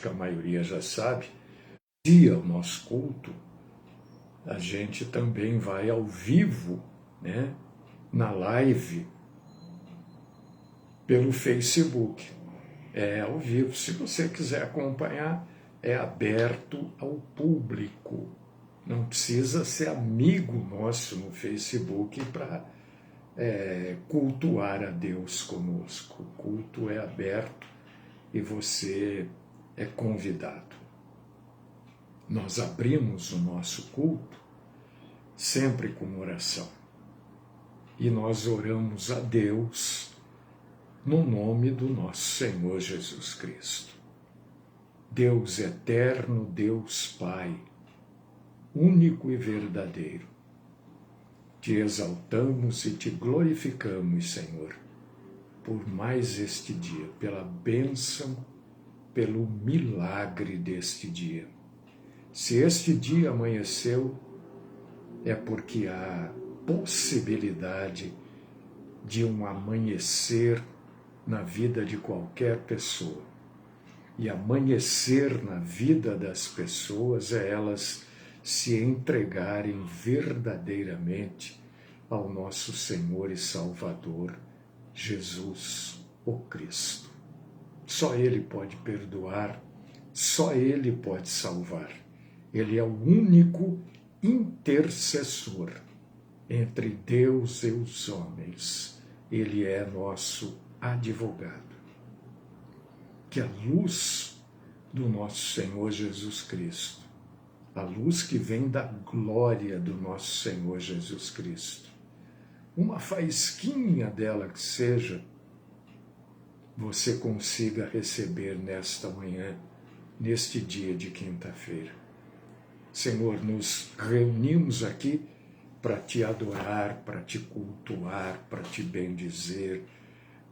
que a maioria já sabe, dia o nosso culto, a gente também vai ao vivo, né, na live, pelo Facebook. É ao vivo. Se você quiser acompanhar, é aberto ao público. Não precisa ser amigo nosso no Facebook para cultuar a Deus conosco. O culto é aberto e você é convidado. Nós abrimos o nosso culto sempre com oração. E nós oramos a Deus no nome do nosso Senhor Jesus Cristo. Deus eterno, Deus Pai, único e verdadeiro. Te exaltamos e te glorificamos, Senhor, por mais este dia, pela bênção, pelo milagre deste dia. Se este dia amanheceu, é porque há possibilidade de um amanhecer na vida de qualquer pessoa. E amanhecer na vida das pessoas é elas se entregarem verdadeiramente ao nosso Senhor e Salvador, Jesus, o Cristo. Só Ele pode perdoar, só Ele pode salvar. Ele é o único intercessor entre Deus e os homens. Ele é nosso advogado. Que a luz do nosso Senhor Jesus Cristo, a luz que vem da glória do nosso Senhor Jesus Cristo, uma faísquinha dela que seja, você consiga receber nesta manhã, neste dia de quinta-feira. Senhor, nos reunimos aqui para te adorar, para te cultuar, para te bendizer,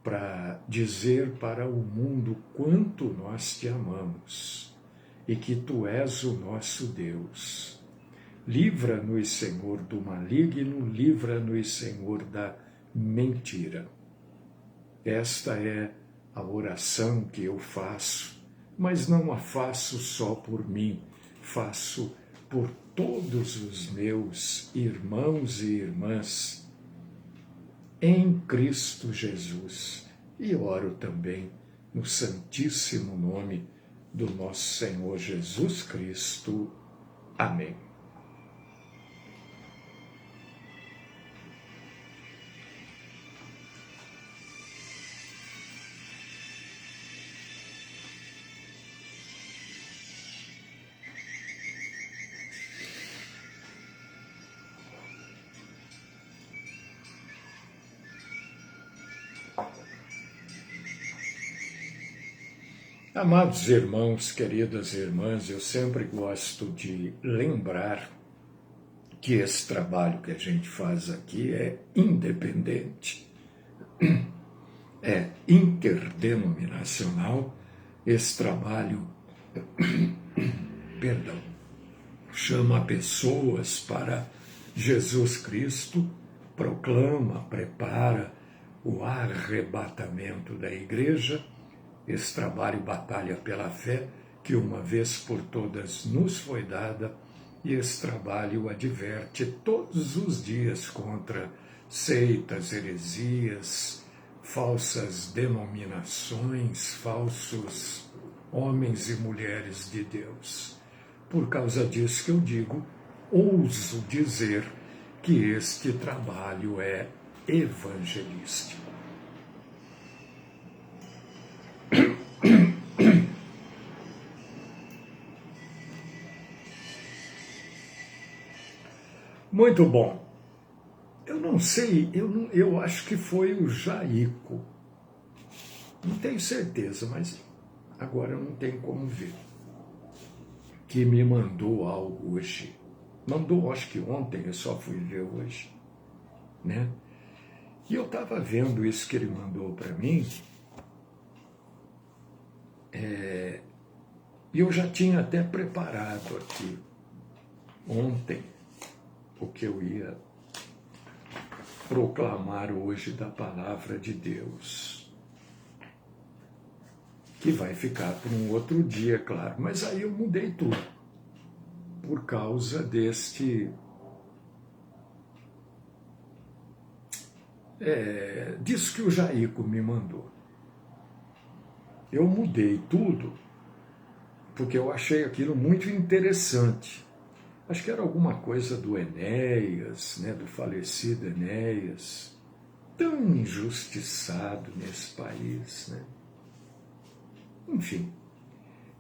para dizer para o mundo quanto nós te amamos e que tu és o nosso Deus. Livra-nos, Senhor, do maligno, livra-nos, Senhor, da mentira. Esta é a oração que eu faço, mas não a faço só por mim, faço por todos os meus irmãos e irmãs em Cristo Jesus. E oro também no santíssimo nome do nosso Senhor Jesus Cristo. Amém. Amados irmãos, queridas irmãs, eu sempre gosto de lembrar que esse trabalho que a gente faz aqui é independente, é interdenominacional. Esse trabalho, chama pessoas para Jesus Cristo, proclama, prepara o arrebatamento da igreja. Esse trabalho batalha pela fé, que uma vez por todas nos foi dada, e esse trabalho adverte todos os dias contra seitas, heresias, falsas denominações, falsos homens e mulheres de Deus. Por causa disso que eu digo, ouso dizer que este trabalho é evangelístico. Muito bom. Eu não sei, eu acho que foi o Jaico. Não tenho certeza, mas agora eu não tenho como ver. Que me mandou algo hoje. Mandou, acho que ontem, eu só fui ver hoje, né? E eu estava vendo isso que ele mandou para mim, e eu já tinha até preparado aqui, ontem, o que eu ia proclamar hoje da palavra de Deus. que vai ficar para um outro dia, claro. Mas aí eu mudei tudo, por causa disso que o Jaico me mandou. Eu mudei tudo porque eu achei aquilo muito interessante. Acho que era alguma coisa do Enéas, né, do falecido Enéas, tão injustiçado nesse país, né? Enfim,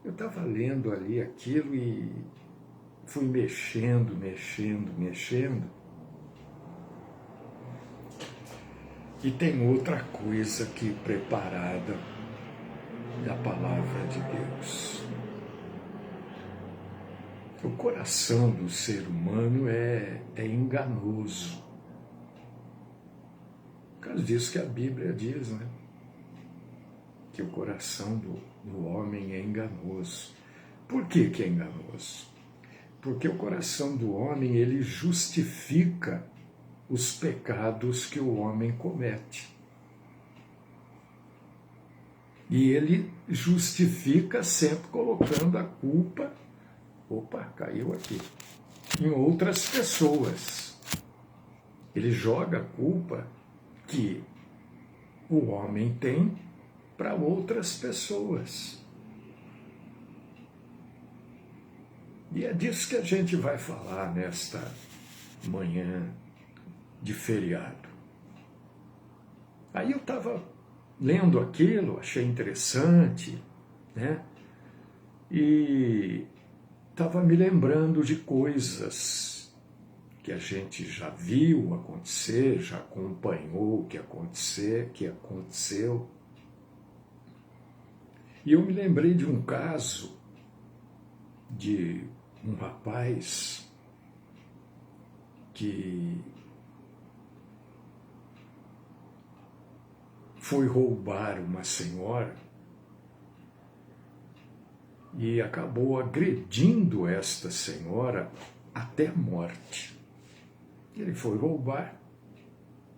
eu estava lendo ali aquilo e fui mexendo. E tem outra coisa aqui preparada da palavra de Deus. O coração do ser humano é enganoso. Por causa disso que a Bíblia diz, né? Que o coração do homem é enganoso. Por que é enganoso? Porque o coração do homem, ele justifica os pecados que o homem comete. E ele justifica sempre colocando a culpa, caiu aqui, em outras pessoas. Ele joga a culpa que o homem tem para outras pessoas. E é disso que a gente vai falar nesta manhã de feriado. Aí eu estava lendo aquilo, achei interessante, né? E estava me lembrando de coisas que a gente já viu acontecer, já acompanhou o que aconteceu. E eu me lembrei de um caso de um rapaz que foi roubar uma senhora e acabou agredindo esta senhora até a morte. Ele foi roubar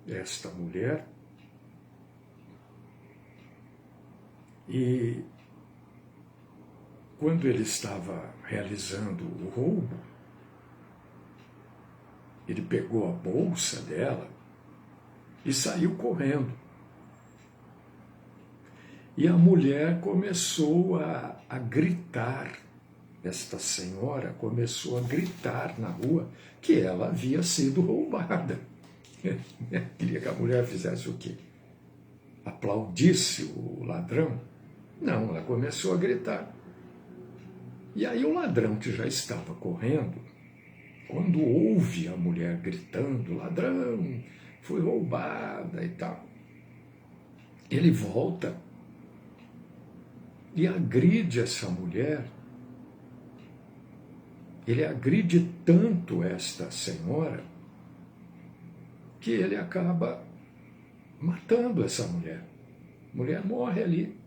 esta mulher e quando ele estava realizando o roubo, ele pegou a bolsa dela e saiu correndo. E a mulher começou a gritar, esta senhora começou a gritar na rua que ela havia sido roubada. Queria que a mulher fizesse o quê? Aplaudisse o ladrão? Não, ela começou a gritar. E aí o ladrão, que já estava correndo, quando ouve a mulher gritando, ladrão, foi roubada e tal, ele volta e agride essa mulher. Ele agride tanto esta senhora que ele acaba matando essa mulher. A mulher morre ali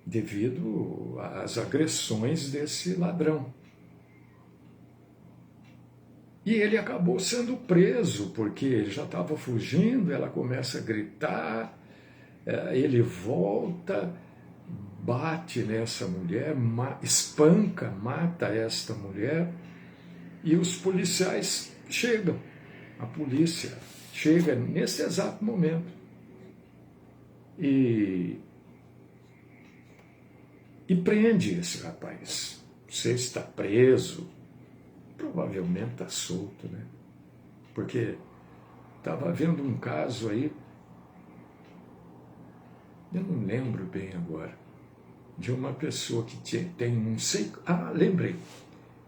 devido às agressões desse ladrão. E ele acabou sendo preso, porque ele já estava fugindo, ela começa a gritar, ele volta, bate nessa mulher, espanca, mata esta mulher, e os policiais chegam, a polícia chega nesse exato momento. E prende esse rapaz. Você está preso, provavelmente está solto, né? Porque estava havendo um caso aí, eu não lembro bem agora, de uma pessoa que tem não sei... lembrei.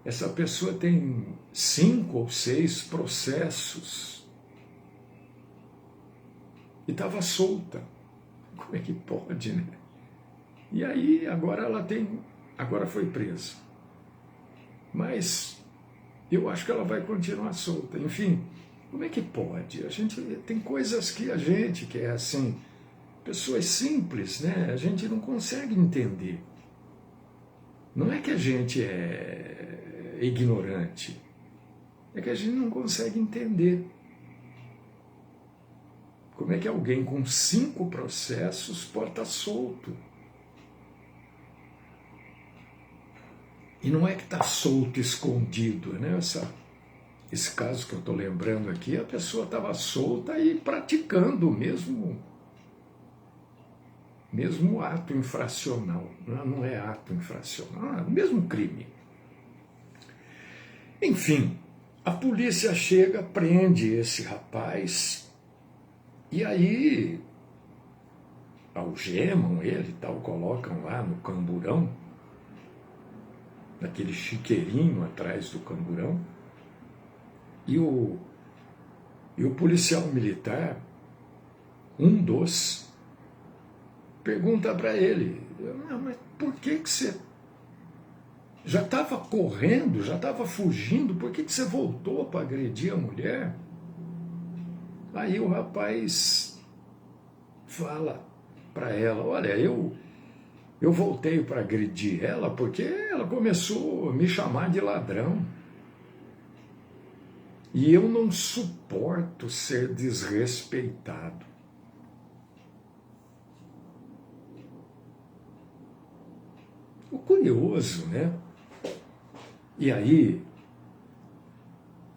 Essa pessoa tem 5 ou 6 processos e estava solta. Como é que pode, né? E aí, agora foi presa. Mas eu acho que ela vai continuar solta. Enfim, como é que pode? A gente tem coisas que a gente, que é assim, pessoas simples, né? A gente não consegue entender. Não é que a gente é ignorante, é que a gente não consegue entender. Como é que alguém com 5 processos pode estar solto? E não é que está solto, escondido, né? Esse caso que eu estou lembrando aqui, a pessoa estava solta e praticando o mesmo ato infracional. Não é ato infracional, é o mesmo crime. Enfim, a polícia chega, prende esse rapaz e aí algemam ele e tal, colocam lá no camburão, naquele chiqueirinho atrás do camburão, e o policial militar, um dos, pergunta para ele, mas por que você já estava correndo, já estava fugindo, por que você voltou para agredir a mulher? Aí o rapaz fala para ela, olha, eu voltei para agredir ela porque ela começou a me chamar de ladrão. E eu não suporto ser desrespeitado. O curioso, né? E aí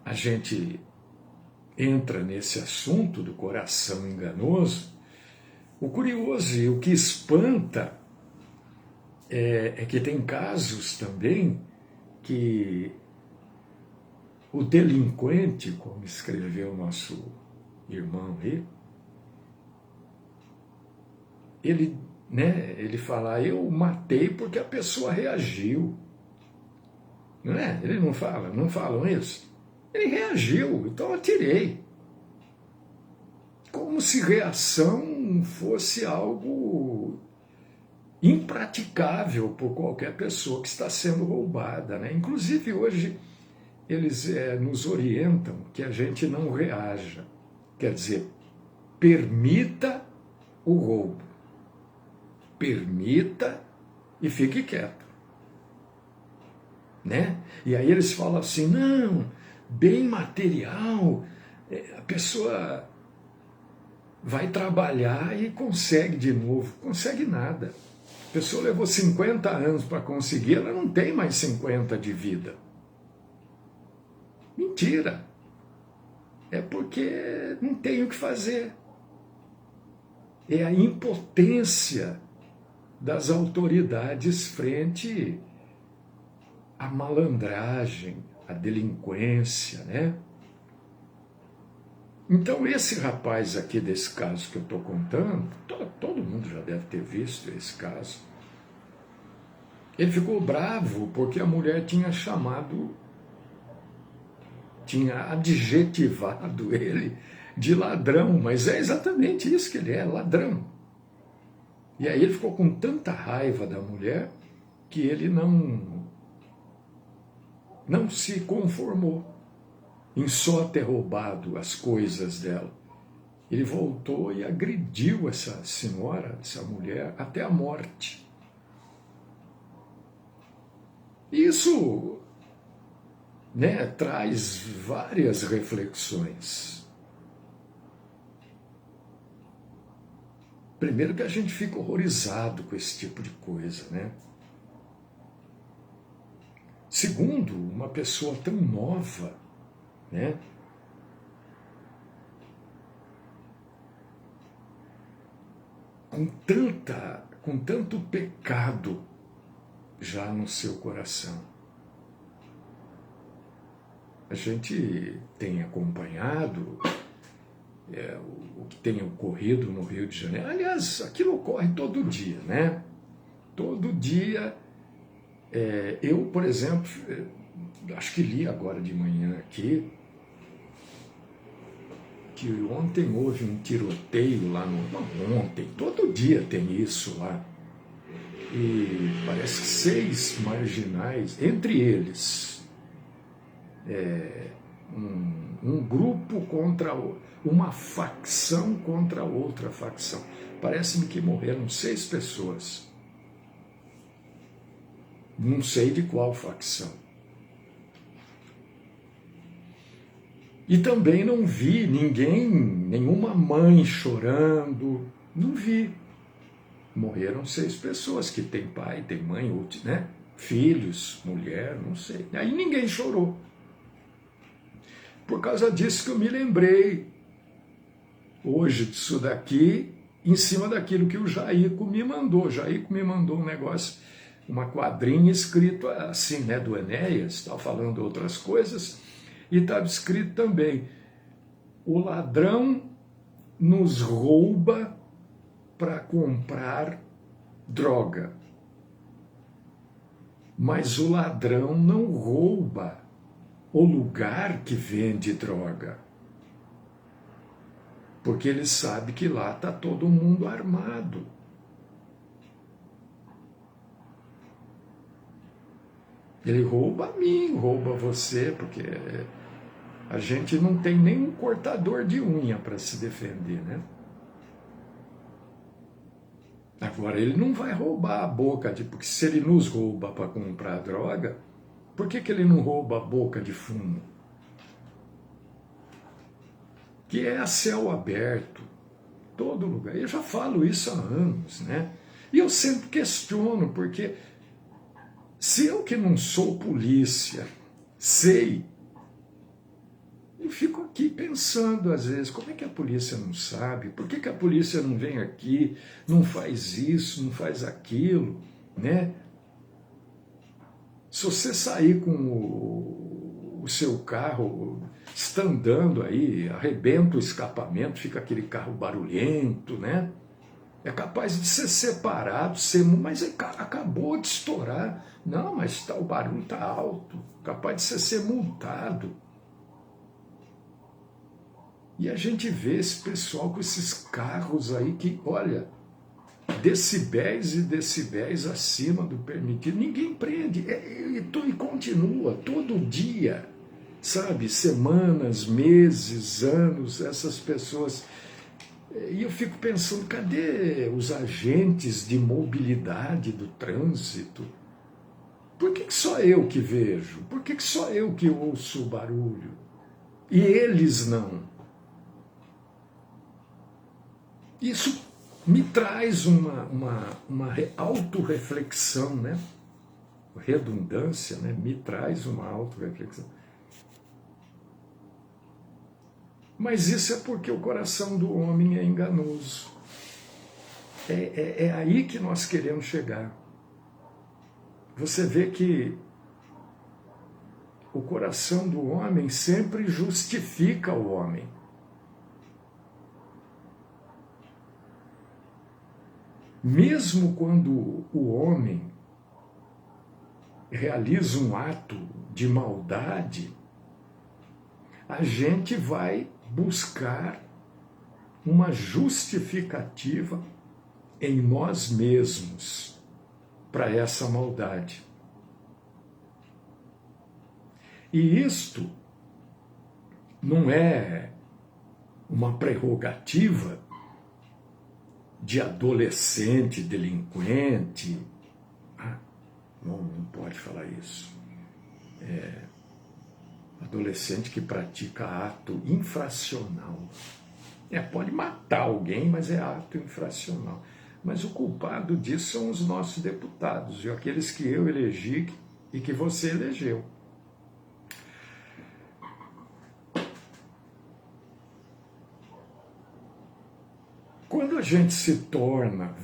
a gente entra nesse assunto do coração enganoso. O curioso e o que espanta é que tem casos também que o delinquente, como escreveu o nosso irmão aí, ele fala, eu matei porque a pessoa reagiu. Não é? Ele não falam isso? Ele reagiu, então eu atirei. Como se reação fosse algo impraticável por qualquer pessoa que está sendo roubada, né? Inclusive hoje eles nos orientam que a gente não reaja. Quer dizer, permita o roubo. Permita e fique quieto. Né? E aí eles falam assim, não, bem material, a pessoa vai trabalhar e consegue de novo. Consegue nada. A pessoa levou 50 anos para conseguir, ela não tem mais 50 de vida. Mentira. É porque não tem o que fazer. É a impotência das autoridades frente à malandragem, à delinquência, né? Então esse rapaz aqui desse caso que eu estou contando, todo mundo já deve ter visto esse caso, ele ficou bravo porque a mulher tinha adjetivado ele de ladrão, mas é exatamente isso que ele é, ladrão. E aí ele ficou com tanta raiva da mulher que ele não se conformou em só ter roubado as coisas dela. Ele voltou e agrediu essa senhora, essa mulher, até a morte. Isso, né, traz várias reflexões. Primeiro que a gente fica horrorizado com esse tipo de coisa, né? Segundo, uma pessoa tão nova, né? Com tanto pecado já no seu coração. A gente tem acompanhado o que tem ocorrido no Rio de Janeiro. Aliás, aquilo ocorre todo dia, né? Todo dia. Eu, por exemplo, acho que li agora de manhã aqui, que ontem houve um tiroteio lá no... Não, ontem, todo dia tem isso lá. E parece que 6 marginais, entre eles, um grupo contra uma facção contra outra facção. Parece-me que morreram 6 pessoas. Não sei de qual facção. E também não vi nenhuma mãe chorando, não vi. Morreram 6 pessoas, que tem pai, tem mãe, né? filhos, mulher, não sei. Aí ninguém chorou. Por causa disso que eu me lembrei hoje disso daqui, em cima daquilo que o Jaico me mandou. O Jaico me mandou um negócio, uma quadrinha escrito assim, né, do Enéas, estava falando outras coisas, e estava escrito também: o ladrão nos rouba para comprar droga, mas o ladrão não rouba o lugar que vende droga, porque ele sabe que lá está todo mundo armado. Ele rouba a mim, rouba você, porque a gente não tem nem um cortador de unha para se defender, né? Agora, ele não vai roubar a boca, porque se ele nos rouba para comprar droga, por que ele não rouba a boca de fumo? Que é a céu aberto, todo lugar. Eu já falo isso há anos, né? E eu sempre questiono, porque se eu que não sou polícia, sei, eu fico aqui pensando às vezes, como é que a polícia não sabe? Por que a polícia não vem aqui, não faz isso, não faz aquilo, né? Se você sair com o seu carro, está andando aí, arrebenta o escapamento, fica aquele carro barulhento, né? É capaz de ser separado, mas acabou de estourar. Não, mas o barulho está alto, capaz de ser multado. E a gente vê esse pessoal com esses carros aí que, olha, decibéis e decibéis acima do permitido, ninguém prende, e continua, todo dia, sabe, semanas, meses, anos, essas pessoas. E eu fico pensando, cadê os agentes de mobilidade do trânsito? Por que só eu que vejo? Por que só eu que ouço o barulho? E eles não? Isso me traz uma autorreflexão, né? Redundância, né? Me traz uma autorreflexão. Mas isso é porque o coração do homem é enganoso. É aí que nós queremos chegar. Você vê que o coração do homem sempre justifica o homem. Mesmo quando o homem realiza um ato de maldade, a gente vai buscar uma justificativa em nós mesmos para essa maldade. E isto não é uma prerrogativa de adolescente, delinquente. Não pode falar isso. Adolescente que pratica ato infracional. Pode matar alguém, mas é ato infracional. Mas o culpado disso são os nossos deputados, e aqueles que eu elegi e que você elegeu. Quando a gente se torna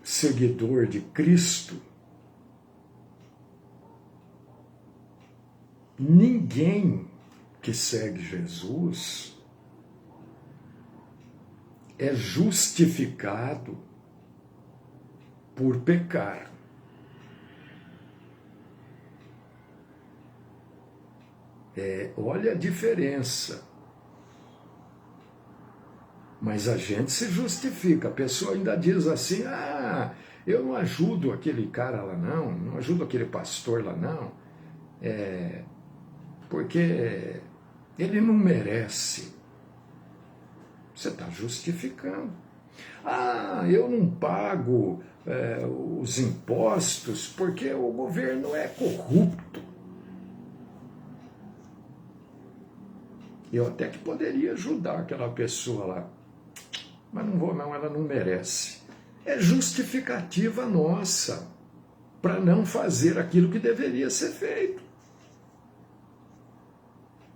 seguidor de Cristo, ninguém que segue Jesus é justificado por pecar. Olha a diferença. Mas a gente se justifica. A pessoa ainda diz assim: eu não ajudo aquele cara lá não ajudo aquele pastor lá não, porque ele não merece. Você está justificando. Eu não pago os impostos porque o governo é corrupto. Eu até que poderia ajudar aquela pessoa lá, mas não vou não, ela não merece. É justificativa nossa. para não fazer aquilo que deveria ser feito.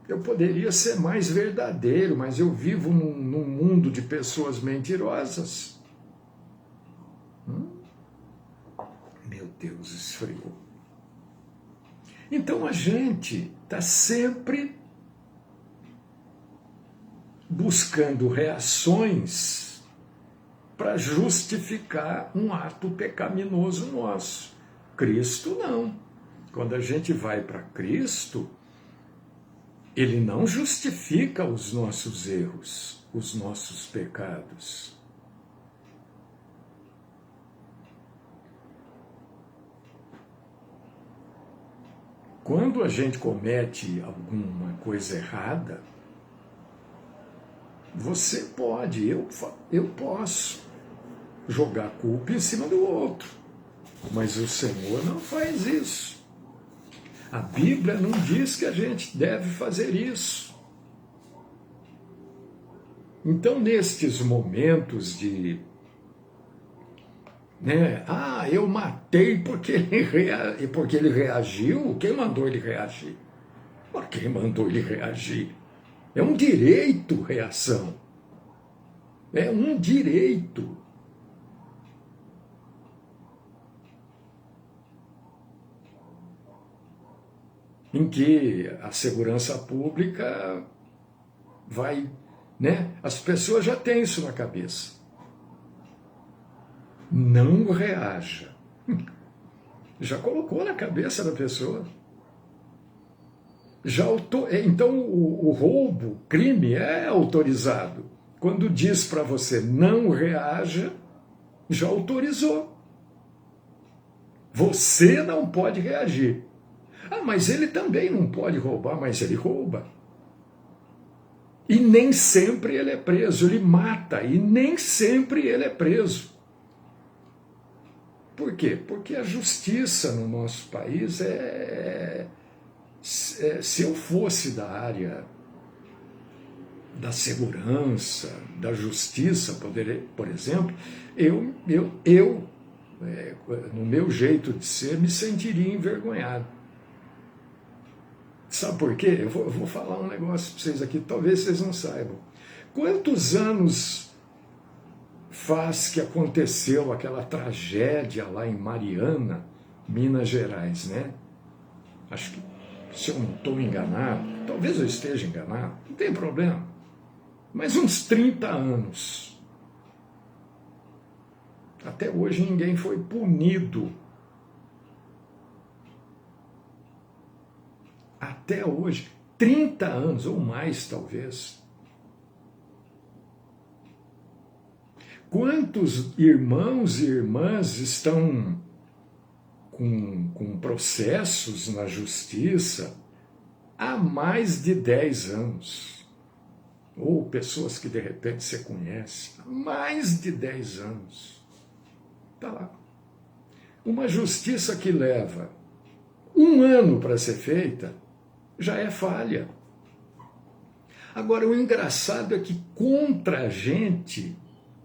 Eu poderia ser mais verdadeiro, mas eu vivo num mundo de pessoas mentirosas. Meu Deus, esfriou. Então a gente está sempre buscando reações para justificar um ato pecaminoso nosso. Cristo não. Quando a gente vai para Cristo, Ele não justifica os nossos erros, os nossos pecados. Quando a gente comete alguma coisa errada, você pode, eu posso jogar a culpa em cima do outro, mas o Senhor não faz isso. A Bíblia não diz que a gente deve fazer isso. Então, nestes momentos de eu matei porque ele reagiu. Quem mandou ele reagir? Mas quem mandou ele reagir? É um direito reação. É um direito. Em que a segurança pública vai, as pessoas já têm isso na cabeça. Não reaja. Já colocou na cabeça da pessoa. Então o roubo, o crime é autorizado. Quando diz para você não reaja, já autorizou. Você não pode reagir. Mas ele também não pode roubar, mas ele rouba. E nem sempre ele é preso, ele mata, e nem sempre ele é preso. Por quê? Porque a justiça no nosso país se eu fosse da área da segurança, da justiça, por exemplo, eu no meu jeito de ser, me sentiria envergonhado. Sabe por quê? Eu vou falar um negócio para vocês aqui, talvez vocês não saibam. Quantos anos faz que aconteceu aquela tragédia lá em Mariana, Minas Gerais, né? Acho que, se eu não estou enganado, talvez eu esteja enganado, não tem problema, mas uns 30 anos. Até hoje ninguém foi punido. Até hoje, 30 anos ou mais talvez. Quantos irmãos e irmãs estão com processos na justiça há mais de 10 anos? Ou pessoas que de repente você conhece, há mais de 10 anos. Está lá. Uma justiça que leva 1 ano para ser feita, já é falha. Agora, o engraçado é que contra a gente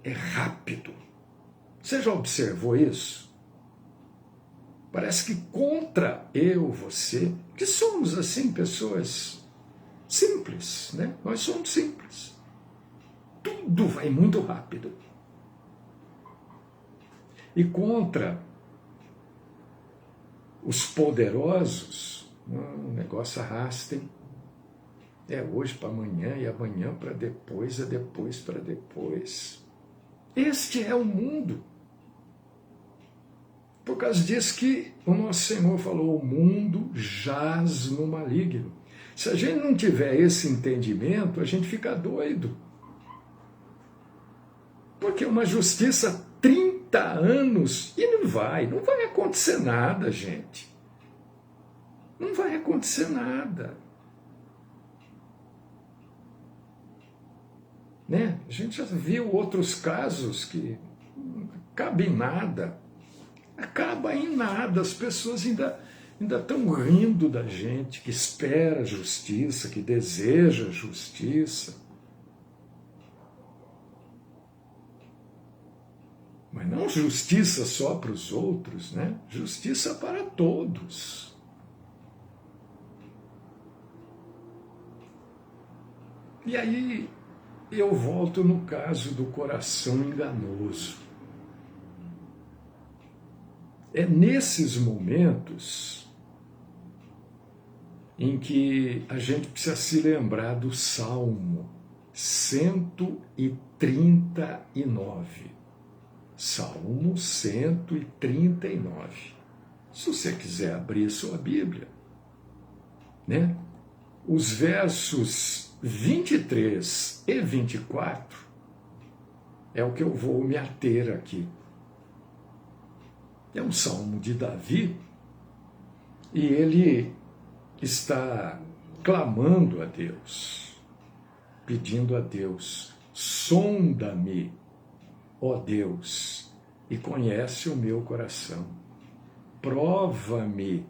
é rápido. Você já observou isso? Parece que contra eu, você, que somos assim pessoas simples, né? Nós somos simples. Tudo vai muito rápido. E contra os poderosos, o negócio arrasta, hein? É hoje para amanhã, e amanhã para depois, é depois para depois. Este é o mundo. Por causa disso que o nosso Senhor falou, o mundo jaz no maligno. Se a gente não tiver esse entendimento, a gente fica doido. Porque uma justiça 30 anos, e não vai acontecer nada, gente. Não vai acontecer nada. Né? A gente já viu outros casos que não cabe em nada. Acaba em nada. As pessoas ainda estão rindo da gente, que espera justiça, que deseja justiça. Mas não justiça só para os outros, né? Justiça para todos. E aí eu volto no caso do coração enganoso. É nesses momentos em que a gente precisa se lembrar do Salmo 139. Salmo 139. Se você quiser abrir sua Bíblia, né? Os versos 23 e 24 é o que eu vou me ater aqui. É um salmo de Davi e ele está clamando a Deus, pedindo a Deus: sonda-me, ó Deus, e conhece o meu coração. Prova-me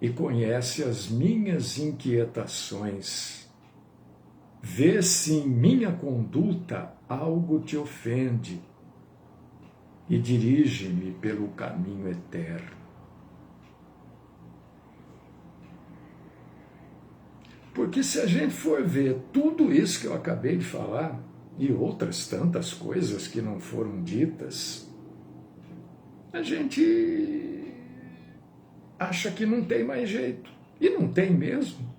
e conhece as minhas inquietações. Vê se em minha conduta algo te ofende e dirige-me pelo caminho eterno. Porque se a gente for ver tudo isso que eu acabei de falar, e outras tantas coisas que não foram ditas, a gente acha que não tem mais jeito. E não tem mesmo.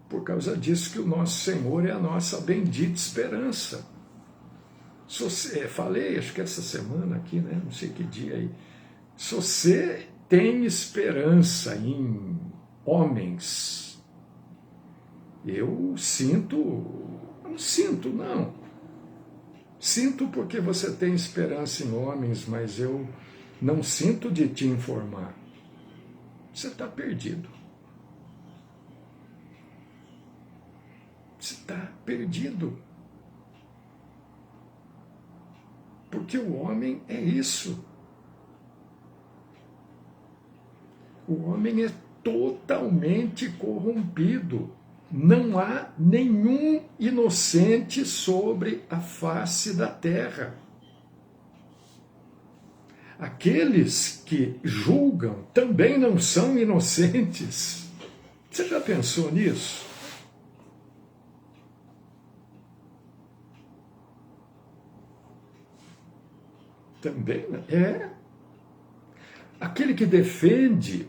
Por causa disso que o nosso Senhor é a nossa bendita esperança. Falei, acho que essa semana aqui, né? Não sei que dia aí. Se você tem esperança em homens, eu não sinto, não. Sinto porque você tem esperança em homens, mas eu não sinto de te informar. Você está perdido. Você está perdido. Porque o homem é isso. O homem é totalmente corrompido. Não há nenhum inocente sobre a face da terra. Aqueles que julgam também não são inocentes. Você já pensou nisso? Também é. Aquele que defende,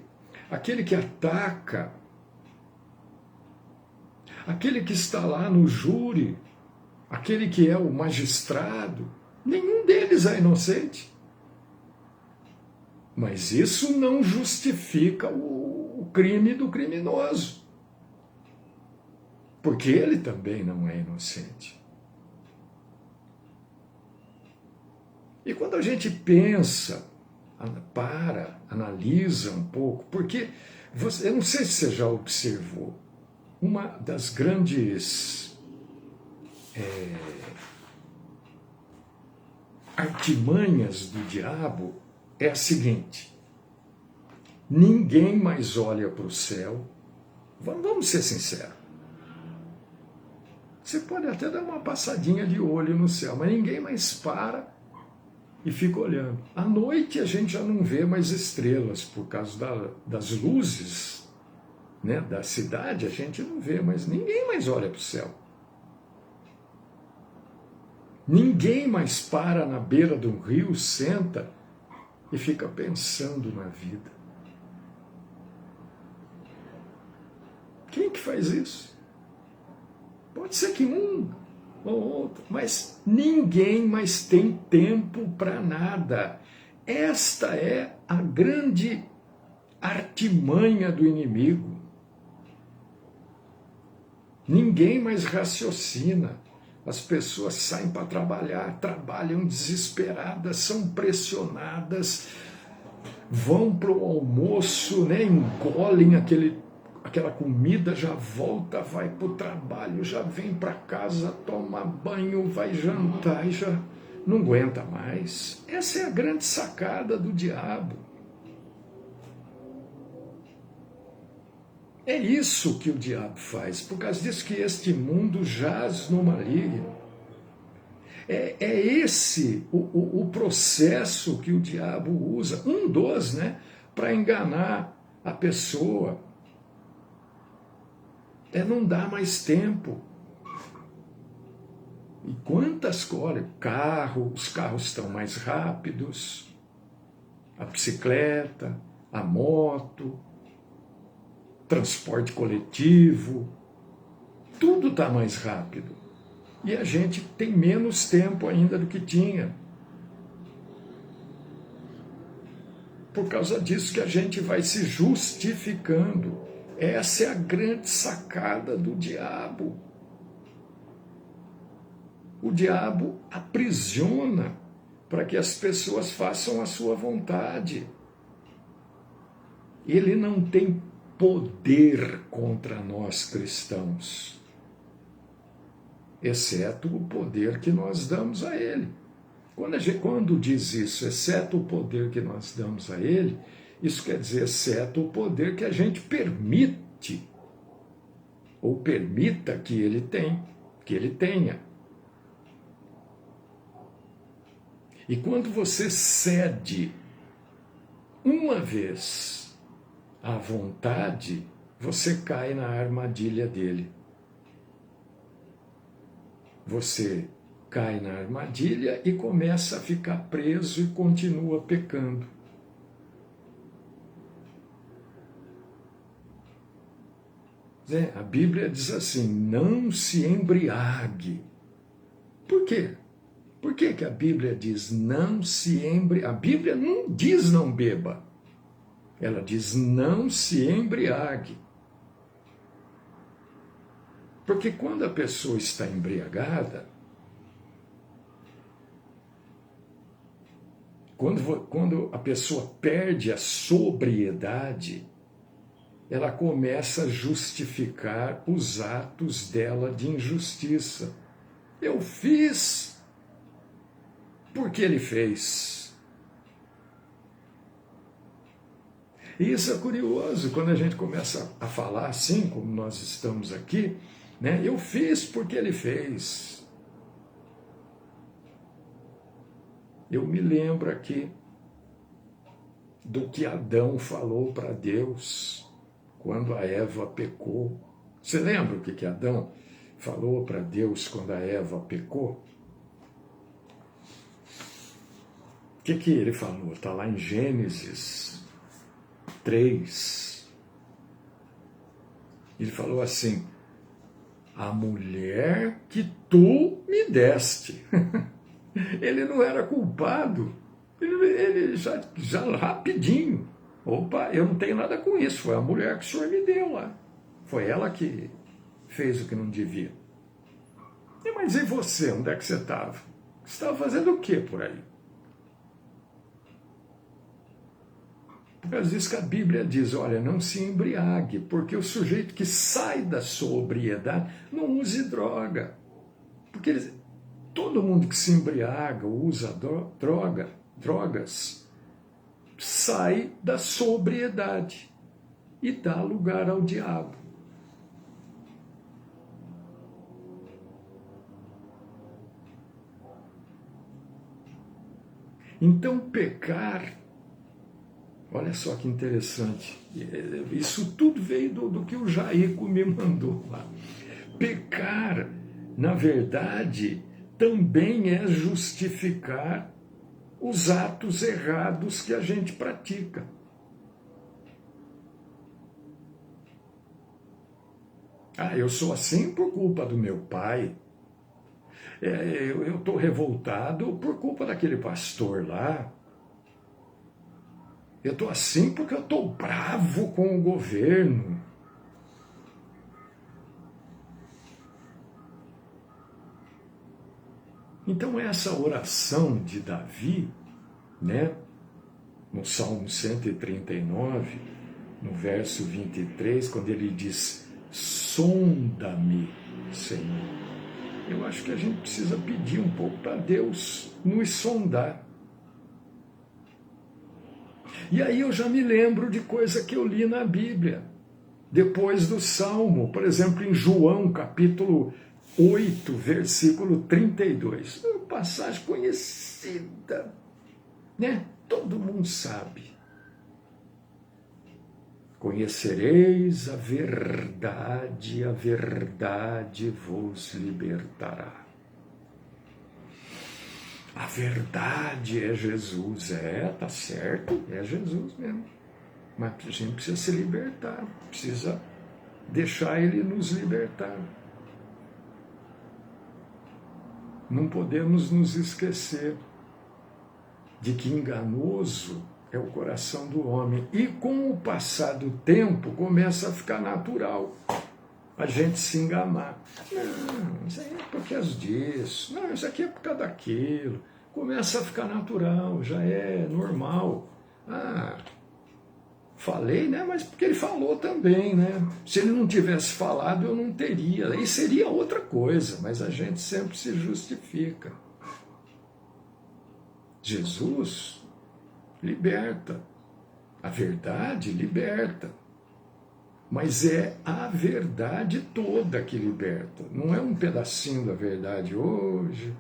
aquele que ataca, aquele que está lá no júri, aquele que é o magistrado, nenhum deles é inocente. Mas isso não justifica o crime do criminoso. Porque ele também não é inocente. E quando a gente pensa, analisa um pouco, porque eu não sei se você já observou, uma das grandes artimanhas do diabo é a seguinte: ninguém mais olha para o céu. Vamos ser sinceros. Você pode até dar uma passadinha de olho no céu, mas ninguém mais para e fica olhando. À noite a gente já não vê mais estrelas por causa das luzes, né, da cidade, a gente não vê, mas ninguém mais olha para o céu. Ninguém mais para na beira de um rio, senta e fica pensando na vida. Quem que faz isso? Pode ser que um ou outro, mas ninguém mais tem tempo para nada. Esta é a grande artimanha do inimigo. Ninguém mais raciocina. As pessoas saem para trabalhar, trabalham desesperadas, são pressionadas, vão para o almoço, né, engolem aquela comida, já volta, vai para o trabalho, já vem para casa, toma banho, vai jantar e já não aguenta mais. Essa é a grande sacada do diabo. É isso que o diabo faz, por causa disso que este mundo jaz no maligno. É esse o processo que o diabo usa, um dos, né, para enganar a pessoa. Não dar mais tempo. E quantas coisas, os carros estão mais rápidos, a bicicleta, a moto, transporte coletivo, tudo está mais rápido. E a gente tem menos tempo ainda do que tinha. Por causa disso que a gente vai se justificando. Essa é a grande sacada do diabo. O diabo aprisiona para que as pessoas façam a sua vontade. Ele não tem poder contra nós cristãos, exceto o poder que nós damos a ele. Quando diz isso, exceto o poder que nós damos a ele, isso quer dizer, exceto o poder que a gente permite, ou permita que ele tenha. E quando você cede uma vez à vontade, você cai na armadilha dele. Você cai na armadilha e começa a ficar preso e continua pecando. A Bíblia diz assim, não se embriague. Por quê? Por que a Bíblia diz não se embriague? A Bíblia não diz não beba. Ela diz não se embriague. Porque quando a pessoa está embriagada, quando a pessoa perde a sobriedade, ela começa a justificar os atos dela de injustiça. Eu fiz porque ele fez. E isso é curioso, quando a gente começa a falar assim, como nós estamos aqui, né? Eu fiz porque ele fez. Eu me lembro aqui do que Adão falou para Deus quando a Eva pecou. Você lembra o que Adão falou para Deus quando a Eva pecou? O que ele falou? Está lá em Gênesis 3. Ele falou assim, a mulher que tu me deste. Ele não era culpado. Ele já rapidinho. Opa, eu não tenho nada com isso. Foi a mulher que o senhor me deu lá. Foi ela que fez o que não devia. Mas e você? Onde é que você estava? Você estava fazendo o que por aí? Por causa disso que a Bíblia diz, olha, não se embriague, porque o sujeito que sai da sobriedade não use droga. Porque todo mundo que se embriaga ou usa drogas, sai da sobriedade e dá lugar ao diabo. Então, pecar, olha só que interessante, isso tudo veio do que o Jaico me mandou lá. Pecar, na verdade, também é justificar os atos errados que a gente pratica. Eu sou assim por culpa do meu pai. Eu estou revoltado por culpa daquele pastor lá. Eu estou assim porque eu estou bravo com o governo. Então essa oração de Davi, né, no Salmo 139, no verso 23, quando ele diz, sonda-me, Senhor. Eu acho que a gente precisa pedir um pouco para Deus nos sondar. E aí eu já me lembro de coisa que eu li na Bíblia, depois do Salmo, por exemplo, em João, capítulo 8, versículo 32. Uma passagem conhecida, né? Todo mundo sabe. Conhecereis a verdade vos libertará. A verdade é Jesus. Tá certo, é Jesus mesmo. Mas a gente precisa se libertar, precisa deixar Ele nos libertar. Não podemos nos esquecer de que enganoso é o coração do homem. E com o passar do tempo, começa a ficar natural a gente se enganar. Não, isso aí é por causa disso. Não, isso aqui é por causa daquilo. Começa a ficar natural, já é normal. Falei, né? Mas porque ele falou também, né? Se ele não tivesse falado, eu não teria. Aí seria outra coisa, mas a gente sempre se justifica. Jesus liberta. A verdade liberta. Mas é a verdade toda que liberta. Não é um pedacinho da verdade hoje,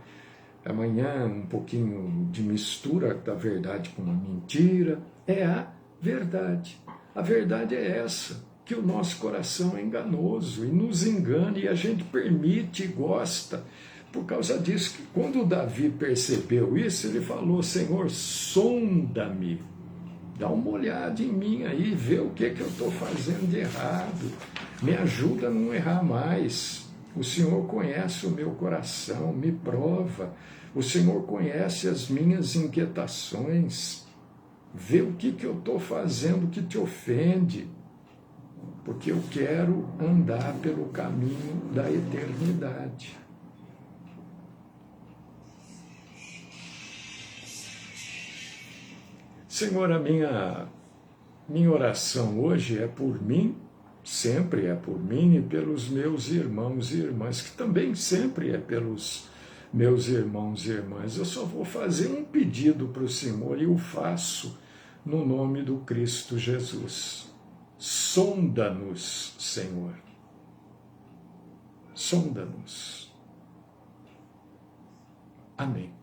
amanhã um pouquinho de mistura da verdade com uma mentira. É a verdade. A verdade é essa, que o nosso coração é enganoso e nos engana e a gente permite e gosta. Por causa disso, que quando Davi percebeu isso, ele falou: Senhor, sonda-me. Dá uma olhada em mim aí, vê o que eu estou fazendo de errado. Me ajuda a não errar mais. O Senhor conhece o meu coração, me prova. O Senhor conhece as minhas inquietações. Vê o que eu estou fazendo que te ofende. Porque eu quero andar pelo caminho da eternidade. Senhor, a minha oração hoje é por mim, sempre é por mim e pelos meus irmãos e irmãs, que também sempre é pelos meus irmãos e irmãs. Eu só vou fazer um pedido para o Senhor e o faço no nome do Cristo Jesus. Sonda-nos, Senhor. Sonda-nos. Amém.